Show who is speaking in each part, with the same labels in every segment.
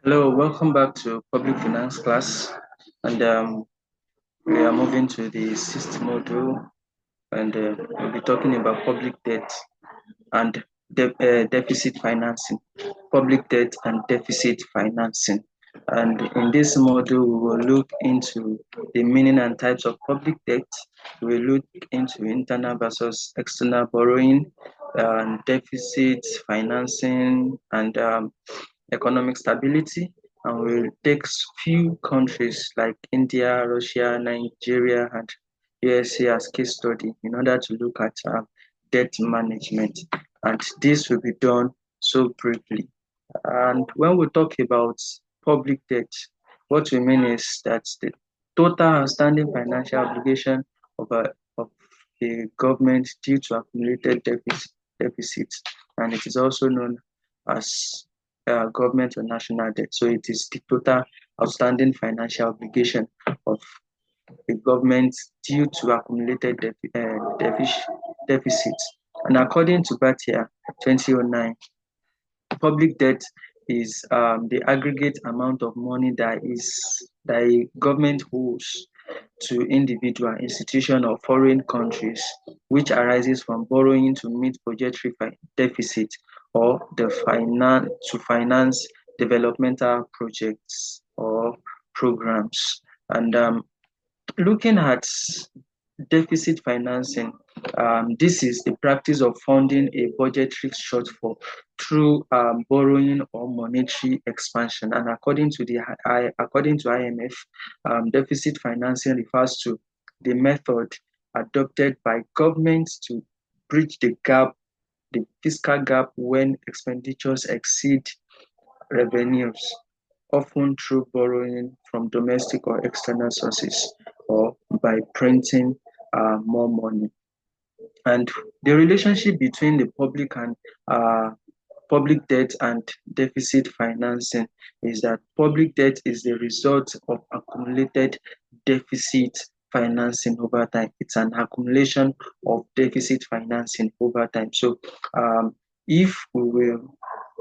Speaker 1: Hello, welcome back to public finance class. And we are moving to the sixth module, and we'll be talking about public debt and deficit financing. Public debt and deficit financing. And in this module, we will look into the meaning and types of public debt. We will look into internal versus external borrowing, and deficit financing, and economic stability, and we'll take few countries like India, Russia, Nigeria, and USA as case study in order to look at debt management. And this will be done so briefly. And when we talk about public debt, what we mean is that the total outstanding financial obligation of of the government due to accumulated deficits, and it is also known as government or national debt. So it is the total outstanding financial obligation of the government due to accumulated deficits. And according to Batia 2009, public debt is the aggregate amount of money that a government owes to individual, institution, or foreign countries, which arises from borrowing to meet budgetary deficit or to finance developmental projects or programs. And looking at deficit financing, this is the practice of funding a budgetary shortfall through borrowing or monetary expansion. And according to IMF, deficit financing refers to the method adopted by governments to bridge the fiscal gap when expenditures exceed revenues, often through borrowing from domestic or external sources or by printing more money. And the relationship between the uh, public debt and deficit financing is that public debt is the result of accumulated deficit financing over time. It's an accumulation of deficit financing over time. So if we will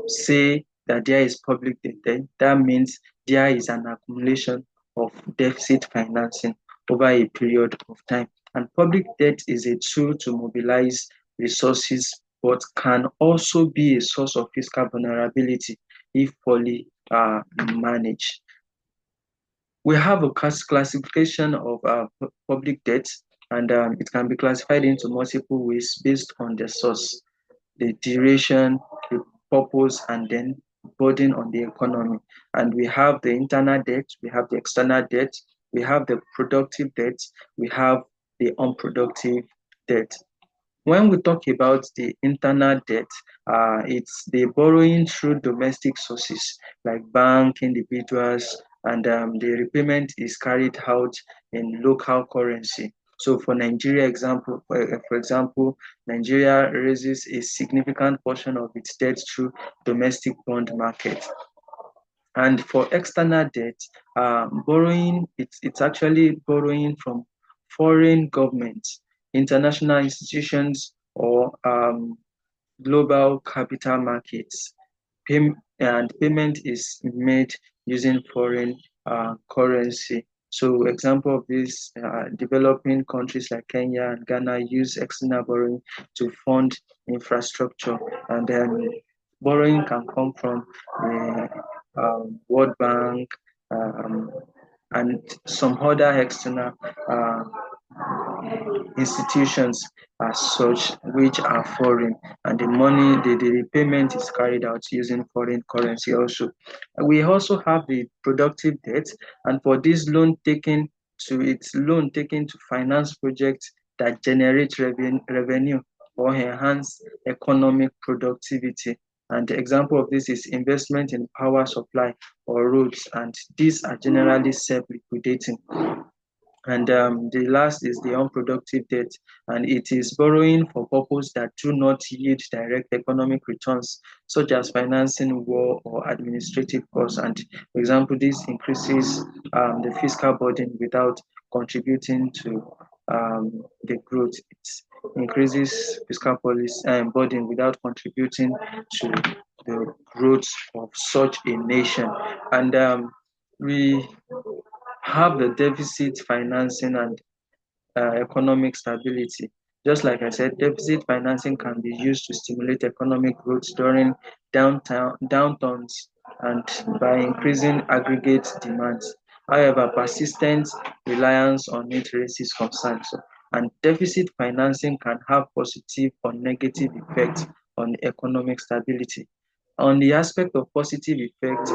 Speaker 1: say that there is public debt, then that means there is an accumulation of deficit financing over a period of time. And public debt is a tool to mobilize resources, but can also be a source of fiscal vulnerability if poorly managed. We have a classification of public debt, and it can be classified into multiple ways based on the source, the duration, the purpose, and then burden on the economy. And we have the internal debt, we have the external debt, we have the productive debt, we have the unproductive debt. When we talk about the internal debt, it's the borrowing through domestic sources like bank, individuals, and the repayment is carried out in local currency. So for Nigeria example, for example, Nigeria raises a significant portion of its debt through domestic bond market. And for external debt, borrowing, it's actually borrowing from foreign governments, international institutions, or global capital markets. And payment is made using foreign currency. So example of this, developing countries like Kenya and Ghana use external borrowing to fund infrastructure. And then borrowing can come from the World Bank, um, and some other external institutions as such which are foreign, and the repayment is carried out using foreign currency also. We also have the productive debt, and for this loan taken to finance projects that generate revenue or enhance economic productivity. And the example of this is investment in power supply or roads, and these are generally self-liquidating. And the last is the unproductive debt, and it is borrowing for purposes that do not yield direct economic returns, such as financing war or administrative costs. And for example, this increases the fiscal burden without contributing to the growth. It increases fiscal policy burden without contributing to the growth of such a nation. And we have the deficit financing and economic stability. Just like I said, deficit financing can be used to stimulate economic growth during downturns and by increasing aggregate demands. However, persistent reliance on it raises concerns. And deficit financing can have positive or negative effects on economic stability. On the aspect of positive effect,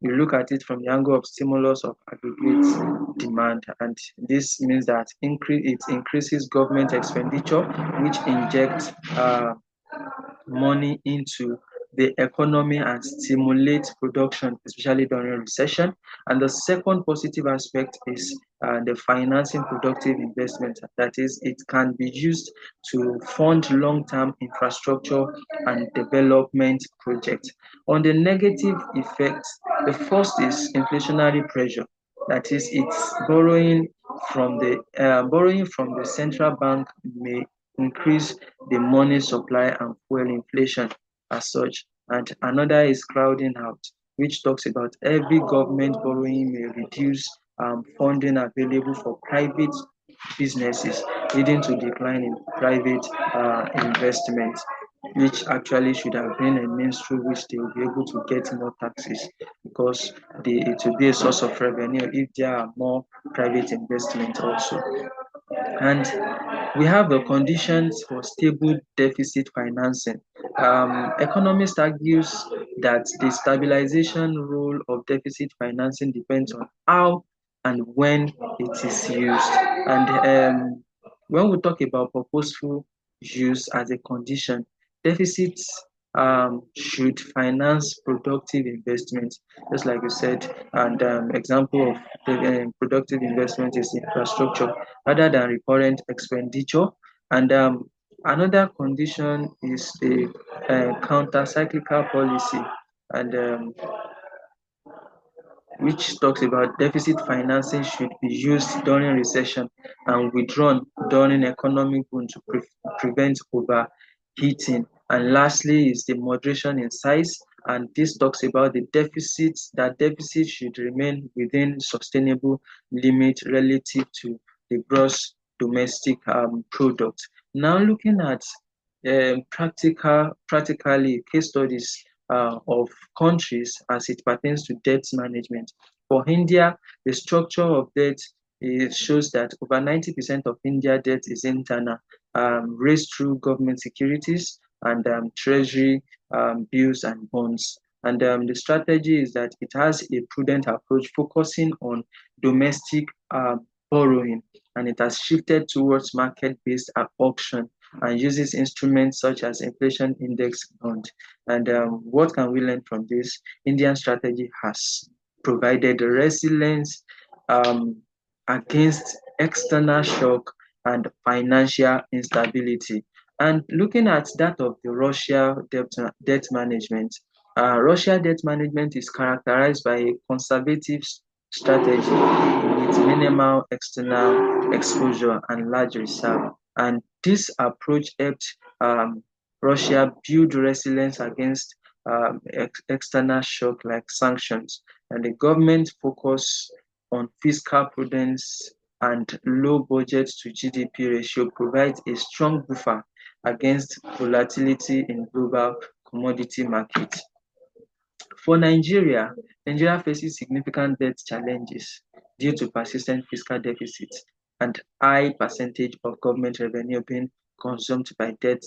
Speaker 1: you look at it from the angle of stimulus of aggregate demand, and this means that it increases government expenditure, which injects money into the economy and stimulate production, especially during recession. And the second positive aspect is the financing productive investment. That is, it can be used to fund long-term infrastructure and development projects. On the negative effects, the first is inflationary pressure. That is, it's borrowing from the central bank may increase the money supply and fuel inflation as such. And another is crowding out, which talks about every government borrowing may reduce funding available for private businesses, leading to decline in private investment, which actually should have been a means through which they will be able to get more taxes, because it will be a source of revenue if there are more private investment also. And we have the conditions for stable deficit financing. Economists argues that the stabilization role of deficit financing depends on how and when it is used. And when we talk about purposeful use as a condition, deficits should finance productive investments, just like you said. And example of productive investment is infrastructure rather than recurrent expenditure. And another condition is the counter-cyclical policy, and which talks about deficit financing should be used during recession and withdrawn during economic boom to prevent overheating. And lastly is the moderation in size, and this talks about that deficit should remain within sustainable limit relative to the gross domestic product. Now looking at practically case studies of countries as it pertains to debt management. For India, the structure of debt shows that over 90% of India debt is internal, raised through government securities and treasury bills and bonds. And the strategy is that it has a prudent approach focusing on domestic borrowing, and it has shifted towards market-based auction and uses instruments such as inflation index bond. And what can we learn from this? Indian strategy has provided resilience um, against external shock and financial instability. And looking at that of the Russia debt management, Russia debt management is characterized by a conservative strategy with minimal external exposure and large reserve. And this approach helped Russia build resilience against external shock like sanctions. And the government focus on fiscal prudence and low budget to GDP ratio provides a strong buffer against volatility in global commodity markets. For Nigeria, Nigeria faces significant debt challenges due to persistent fiscal deficits and high percentage of government revenue being consumed by debt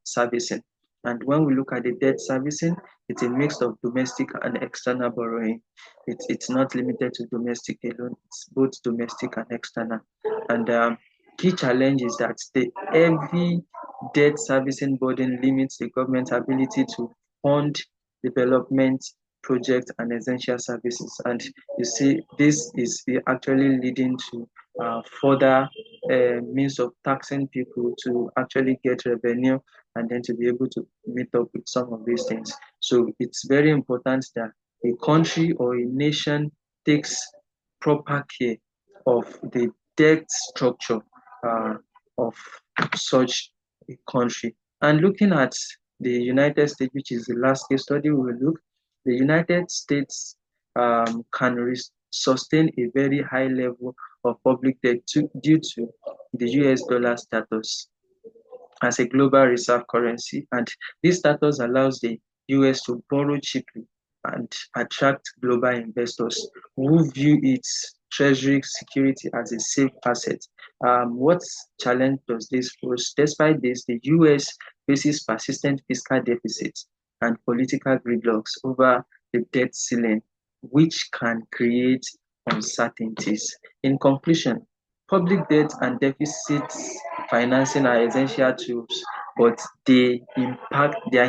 Speaker 1: servicing. And when we look at the debt servicing, it's a mix of domestic and external borrowing. It's not limited to domestic alone, it's both domestic and external. And key challenge is that the heavy debt servicing burden limits the government's ability to fund development projects and essential services. And you see, this is actually leading to further means of taxing people to actually get revenue and then to be able to meet up with some of these things. So it's very important that a country or a nation takes proper care of the debt structure of such a country. And looking at the United States, which is the last case study we will look, the United States can sustain a very high level of public debt due to the US dollar status as a global reserve currency. And this status allows the US to borrow cheaply and attract global investors who view its treasury security as a safe asset. What challenge does this pose? Despite this, the US faces persistent fiscal deficits and political gridlocks over the debt ceiling, which can create uncertainties. In conclusion, public debt and deficit financing are essential tools, but their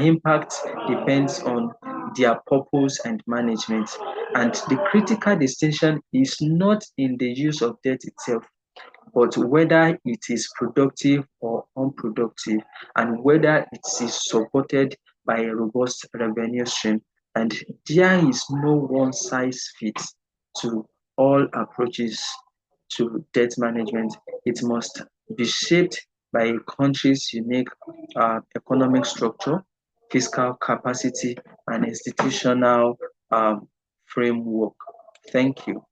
Speaker 1: impact depends on their purpose and management. And the critical distinction is not in the use of debt itself, but whether it is productive or unproductive, and whether it is supported by a robust revenue stream. And there is no one size fits to all approaches to debt management. It must be shaped by a country's unique economic structure, fiscal capacity, and institutional framework. Thank you.